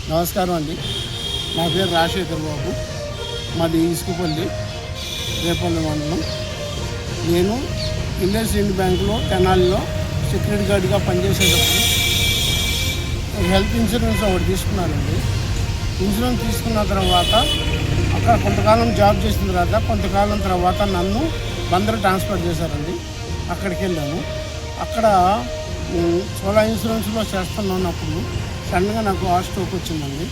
నమస్కారం అండి. నా పేరు రాజశేఖర్ బాబు. మాది ఇసుకపల్లి, రేపల్లి మండలం. నేను ఇండియన్ ఇండ్ బ్యాంకులో తెనాలిలో సెక్యూరిటీ గార్డ్గా పనిచేసేటప్పుడు హెల్త్ ఇన్సూరెన్స్ ఒకటి తీసుకున్నానండి. ఇన్సూరెన్స్ తీసుకున్న తర్వాత అక్కడ కొంతకాలం జాబ్ చేసిన కొంతకాలం తర్వాత నన్ను బందర్ ట్రాన్స్ఫర్ చేశారండి. అక్కడికి వెళ్ళాను. అక్కడ సోలా ఇన్సూరెన్స్లో చేస్తున్నప్పుడు సడన్గా నాకు హార్ట్ స్ట్రోక్ వచ్చిందండి.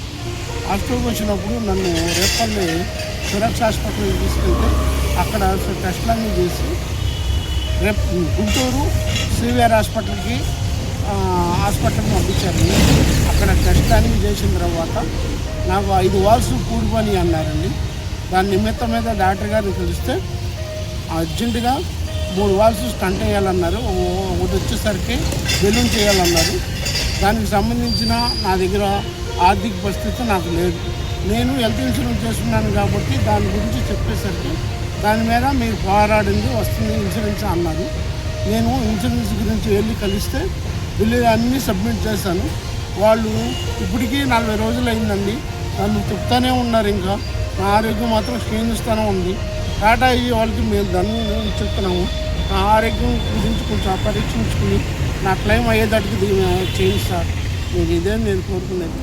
హార్ట్ స్ట్రోక్ వచ్చినప్పుడు నన్ను రేపల్లి సురక్ష హాస్పిటల్కి తీసుకెళ్తే అక్కడ టెస్టులన్నీ చేసి గుంటూరు సివిఆర్ హాస్పిటల్కి పంపించారండి. అక్కడ టెస్ట్ అన్నీ చేసిన తర్వాత నాకు 5 వాల్స్ కూడిపోని అన్నారండి. దాని నిమిత్తం మీద డాక్టర్ గారిని కలిస్తే అర్జెంటుగా 3 వాల్స్ స్టంట్ వేయాలన్నారు. ఒకటి వచ్చేసరికి బెలూన్ చేయాలన్నారు. దానికి సంబంధించిన నా దగ్గర ఆర్థిక పరిస్థితి నాకు లేదు. నేను హెల్త్ ఇన్సూరెన్స్ చేస్తున్నాను కాబట్టి దాని గురించి చెప్పేసరికి దాని మీద మీరు పోరాడింది వస్తుంది ఇన్సూరెన్స్ అన్నారు. నేను ఇన్సూరెన్స్ గురించి వెళ్ళి కలిస్తే బిల్లు అన్నీ సబ్మిట్ చేశాను. వాళ్ళు ఇప్పటికీ 40 రోజులు అయిందండి. నన్ను చెప్తానే ఉన్నారు. ఇంకా నా ఆరోగ్యం మాత్రం క్షీణిస్తూనే ఉంది. టాటా వాళ్ళకి మేము దాన్ని చెప్తున్నాము. నా ఆరోగ్యం గురించి కొంచెం పరీక్షించుకుని నా క్లెయిమ్ అయ్యేటట్టుకు చేయండి సార్. నేను ఇదే నేను కోరుకునేది.